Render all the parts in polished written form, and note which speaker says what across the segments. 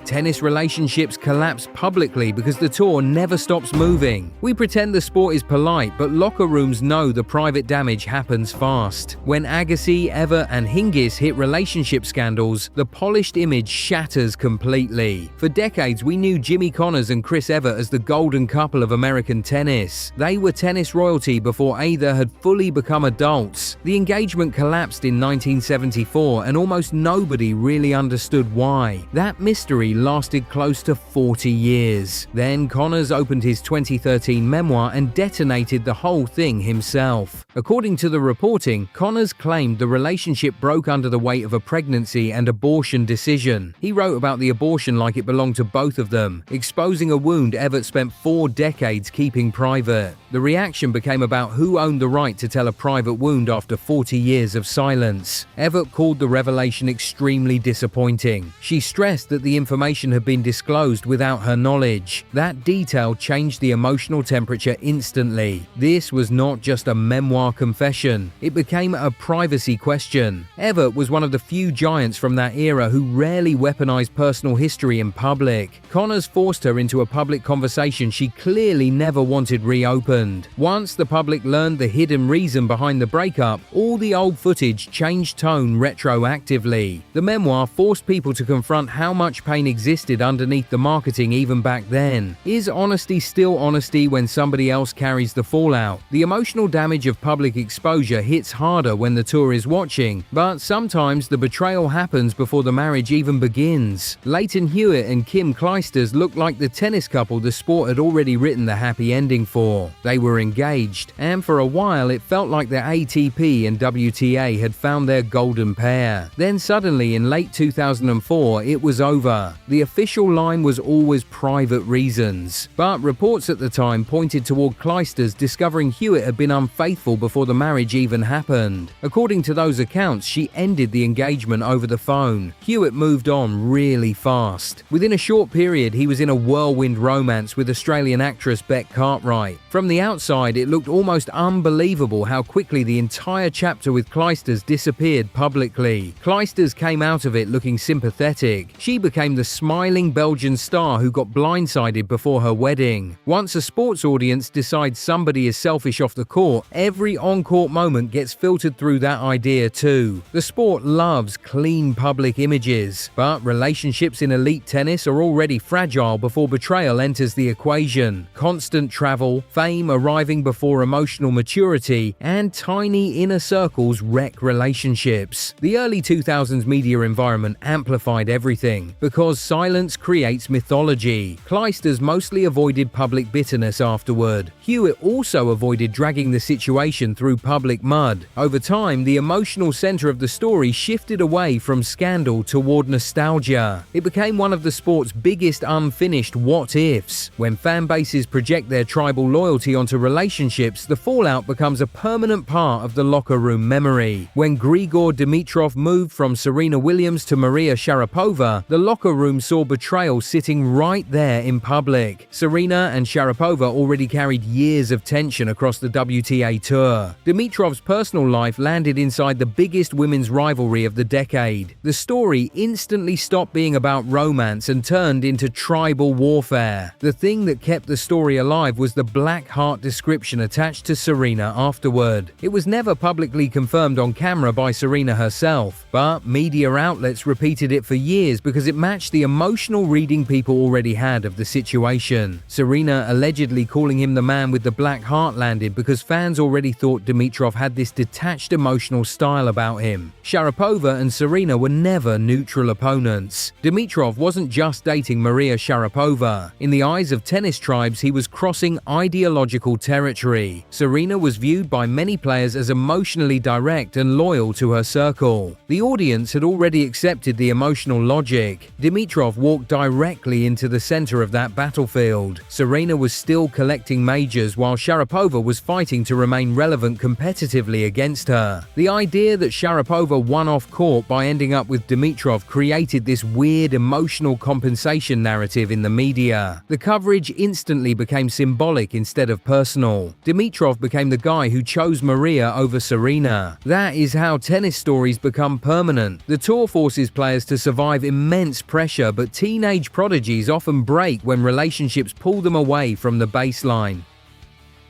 Speaker 1: Tennis relationships collapse publicly because the tour never stops moving. We pretend the sport is polite, but locker rooms know the private damage happens fast. When Agassi, Evert, and Hingis hit relationship scandals, the polished image shatters completely. For decades, we knew Jimmy Connors and Chris Evert as the golden couple of American tennis. They were tennis royalty before either had fully become adults. The engagement collapsed in 1974, and almost nobody really understood why. That mystery lasted close to 40 years. Then Connors opened his 2013 memoir and detonated the whole thing himself. According to the reporting, Connors claimed the relationship broke under the weight of a pregnancy and abortion decision. He wrote about the abortion like it belonged to both of them, exposing a wound Evert spent 4 decades keeping private. The reaction became about who owned the right to tell a private wound after 40 years of silence. Evert called the revelation extremely disappointing. She stressed that the information had been disclosed without her knowledge. That detail changed the emotional temperature instantly. This was not just a memoir confession. It became a privacy question. Evert was one of the few giants from that era who rarely weaponized personal history in public. Connors forced her into a public conversation she clearly never wanted reopened. Once the public learned the hidden reason behind the breakup, all the old footage changed tone retroactively. The memoir forced people to confront how much pain existed underneath the marketing even back then. Is honesty still honesty when somebody else carries the fallout? The emotional damage of public exposure hits harder when the tour is watching, but sometimes the betrayal happens before the marriage even begins. Leighton Hewitt and Kim Clijsters looked like the tennis couple the sport had already written the happy ending for. They were engaged, and for a while it felt like the ATP and WTA had found their golden pair. Then suddenly in late 2004 it was over. The official line was always private reasons, but reports at the time pointed toward Clijsters discovering Hewitt had been unfaithful before the marriage even happened. According to those accounts, she ended the engagement over the phone. Hewitt moved on really fast. Within a short period, he was in a whirlwind romance with Australian actress Beck Cartwright. From the outside, it looked almost unbelievable how quickly the entire chapter with Clijsters disappeared publicly. Clijsters came out of it looking sympathetic. She became the smiling Belgian star who got blindsided before her wedding. Once a sports audience decides somebody is selfish off the court, every on-court moment gets filtered through that idea too. The sport loves clean public images, but relationships in elite tennis are already fragile before betrayal enters the equation. Constant travel, fame arriving before emotional maturity, and tiny inner circles wreck relationships. The early 2000s media environment amplified everything because silence creates mythology. Clijsters mostly avoided public bitterness afterward. Hewitt also avoided dragging the situation through public mud. Over time, the emotional center of the story shifted away from scandal toward nostalgia. It became one of the sport's biggest unfinished what-ifs. When fan bases project their tribal loyalty onto relationships, the fallout becomes a permanent part of the locker room memory. When Grigor Dimitrov moved from Serena Williams to Maria Sharapova, the locker room saw betrayal sitting right there in public. Serena and Sharapova already carried years of tension across the WTA Tour. Dimitrov's personal life landed inside the biggest women's rivalry of the decade. The story instantly stopped being about romance and turned into tribal warfare. The thing that kept the story alive was the black heart description attached to Serena afterward. It was never publicly confirmed on camera by Serena herself, but media outlets repeated it for years because it matched the emotional reading people already had of the situation. Serena allegedly calling him the man with the black heart landed because fans already thought Dimitrov had this detached emotional style about him. Sharapova and Serena were never neutral opponents. Dimitrov wasn't just dating Maria Sharapova. In the eyes of tennis tribes, he was crossing ideological territory. Serena was viewed by many players as emotionally direct and loyal to her circle. The audience had already accepted the emotional logic. Dimitrov walked directly into the center of that battlefield. Serena was still collecting majors while Sharapova was fighting to remain relevant competitively against her. The idea that Sharapova won off court by ending up with Dimitrov created this weird emotional compensation narrative in the media. The coverage instantly became symbolic instead of personal. Dimitrov became the guy who chose Maria over Serena. That is how tennis stories become permanent. The tour forces players to survive immense pressure pressure, but teenage prodigies often break when relationships pull them away from the baseline.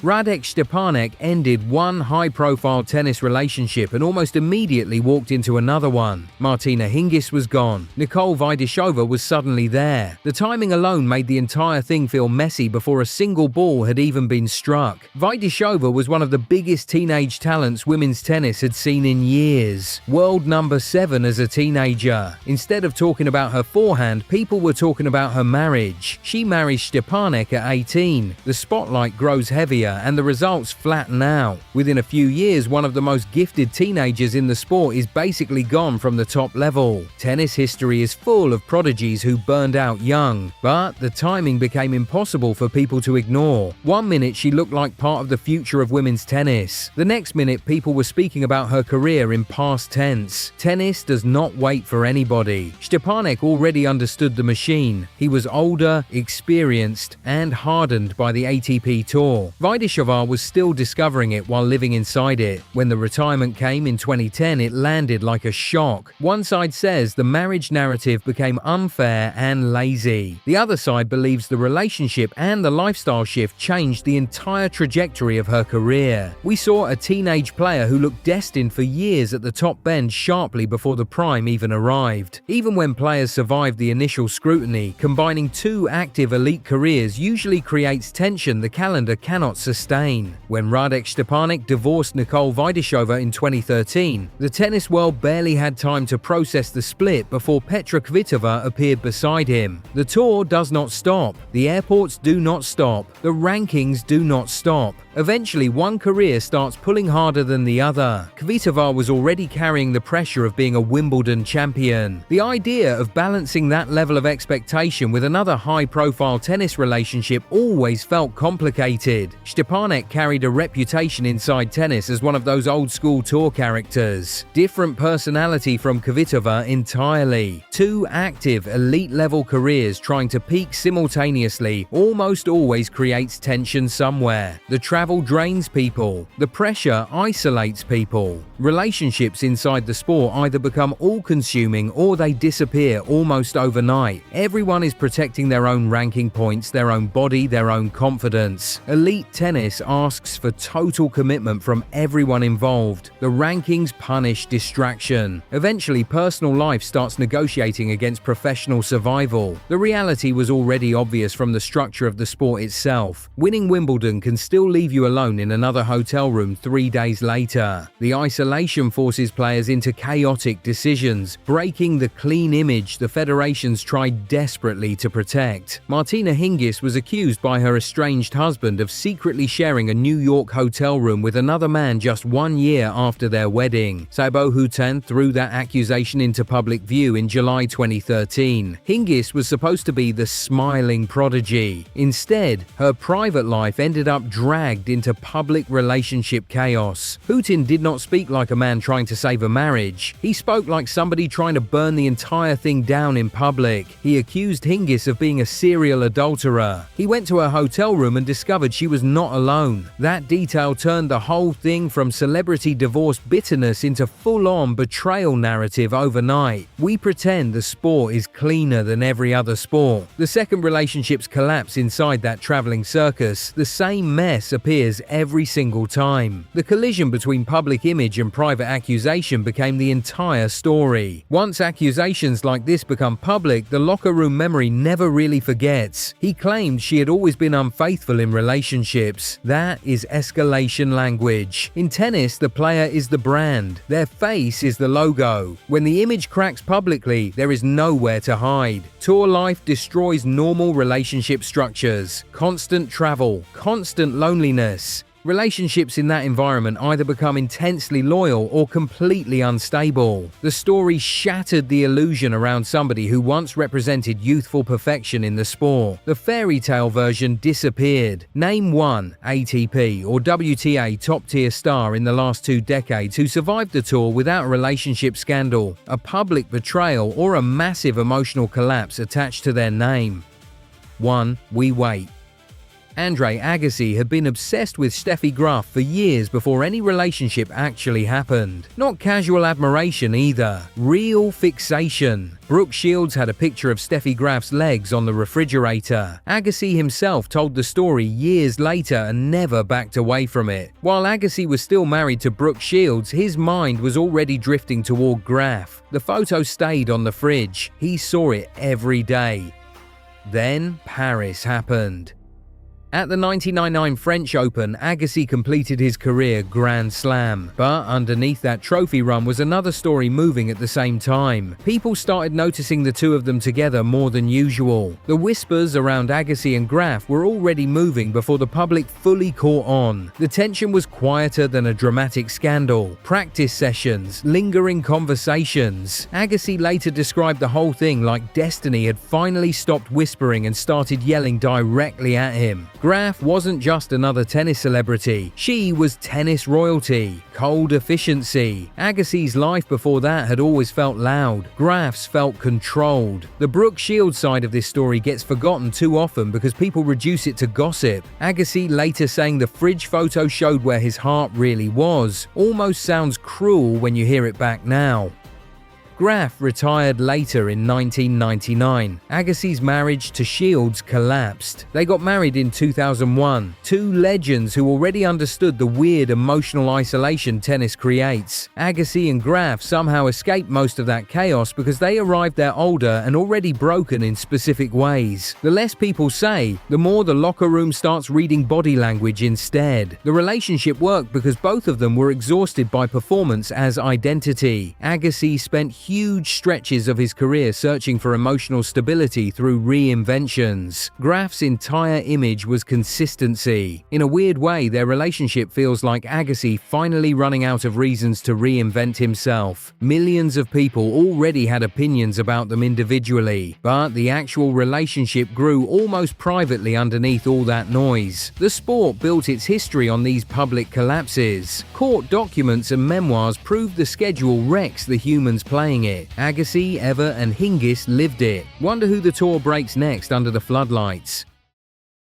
Speaker 1: Radek Stepanek ended one high-profile tennis relationship and almost immediately walked into another one. Martina Hingis was gone. Nicole Vaidishova was suddenly there. The timing alone made the entire thing feel messy before a single ball had even been struck. Vaidishova was one of the biggest teenage talents women's tennis had seen in years. World number 7 as a teenager. Instead of talking about her forehand, people were talking about her marriage. She marries Stepanek at 18. The spotlight grows heavier and the results flatten out. Within a few years, one of the most gifted teenagers in the sport is basically gone from the top level. Tennis history is full of prodigies who burned out young, but the timing became impossible for people to ignore. One minute she looked like part of the future of women's tennis. The next minute people were speaking about her career in past tense. Tennis does not wait for anybody. Stepanek already understood the machine. He was older, experienced, and hardened by the ATP Tour. Vaidishova was still discovering it while living inside it. When the retirement came in 2010, it landed like a shock. One side says the marriage narrative became unfair and lazy. The other side believes the relationship and the lifestyle shift changed the entire trajectory of her career. We saw a teenage player who looked destined for years at the top bend sharply before the prime even arrived. Even when players survive the initial scrutiny, combining two active elite careers usually creates tension the calendar cannot sustain. When Radek Stepanek divorced Nicole Vaidishova in 2013, the tennis world barely had time to process the split before Petra Kvitova appeared beside him. The tour does not stop. The airports do not stop. The rankings do not stop. Eventually, one career starts pulling harder than the other. Kvitova was already carrying the pressure of being a Wimbledon champion. The idea of balancing that level of expectation with another high-profile tennis relationship always felt complicated. Stepanek carried a reputation inside tennis as one of those old-school tour characters. Different personality from Kvitova entirely. Two active, elite-level careers trying to peak simultaneously almost always creates tension somewhere. The travel drains people. The pressure isolates people. Relationships inside the sport either become all-consuming or they disappear almost overnight. Everyone is protecting their own ranking points, their own body, their own confidence. Elite tennis asks for total commitment from everyone involved. The rankings punish distraction. Eventually, personal life starts negotiating against professional survival. The reality was already obvious from the structure of the sport itself. Winning Wimbledon can still leave you alone in another hotel room 3 days later. The isolation forces players into chaotic decisions, breaking the clean image the federations tried desperately to protect. Martina Hingis was accused by her estranged husband of secretly sharing a New York hotel room with another man just 1 year after their wedding. Sabo Hutan threw that accusation into public view in July 2013. Hingis was supposed to be the smiling prodigy. Instead, her private life ended up dragged into public relationship chaos. Putin did not speak like a man trying to save a marriage. He spoke like somebody trying to burn the entire thing down in public. He accused Hingis of being a serial adulterer. He went to her hotel room and discovered she was not alone. That detail turned the whole thing from celebrity divorce bitterness into full-on betrayal narrative overnight. We pretend the sport is cleaner than every other sport. The second relationships collapse inside that traveling circus, the same mess appears every single time. The collision between public image and private accusation became the entire story. Once accusations like this become public, the locker room memory never really forgets. He claimed she had always been unfaithful in relationships. That is escalation language. In tennis, the player is the brand. Their face is the logo. When the image cracks publicly, there is nowhere to hide. Tour life destroys normal relationship structures. Constant travel, constant loneliness. Relationships in that environment either become intensely loyal or completely unstable. The story shattered the illusion around somebody who once represented youthful perfection in the sport. The fairy tale version disappeared. Name one ATP or WTA top-tier star in the last 2 decades who survived the tour without a relationship scandal, a public betrayal, or a massive emotional collapse attached to their name. 1. We wait. Andre Agassi had been obsessed with Steffi Graf for years before any relationship actually happened. Not casual admiration either, real fixation. Brooke Shields had a picture of Steffi Graf's legs on the refrigerator. Agassi himself told the story years later and never backed away from it. While Agassi was still married to Brooke Shields, his mind was already drifting toward Graf. The photo stayed on the fridge. He saw it every day. Then Paris happened. At the 1999 French Open, Agassi completed his career Grand Slam. But underneath that trophy run was another story moving at the same time. People started noticing the two of them together more than usual. The whispers around Agassi and Graf were already moving before the public fully caught on. The tension was quieter than a dramatic scandal. Practice sessions, lingering conversations. Agassi later described the whole thing like destiny had finally stopped whispering and started yelling directly at him. Graf wasn't just another tennis celebrity. She was tennis royalty, cold efficiency. Agassi's life before that had always felt loud. Graf's felt controlled. The Brooke Shields side of this story gets forgotten too often because people reduce it to gossip. Agassi later saying the fridge photo showed where his heart really was. Almost sounds cruel when you hear it back now. Graf retired later in 1999. Agassi's marriage to Shields collapsed. They got married in 2001. Two legends who already understood the weird emotional isolation tennis creates. Agassi and Graf somehow escaped most of that chaos because they arrived there older and already broken in specific ways. The less people say, the more the locker room starts reading body language instead. The relationship worked because both of them were exhausted by performance as identity. Agassi spent huge stretches of his career searching for emotional stability through reinventions. Graf's entire image was consistency. In a weird way, their relationship feels like Agassi finally running out of reasons to reinvent himself. Millions of people already had opinions about them individually, but the actual relationship grew almost privately underneath all that noise. The sport built its history on these public collapses. Court documents and memoirs prove the schedule wrecks the humans playing it. Agassi, Ever and Hingis lived it. Wonder who the tour breaks next under the floodlights.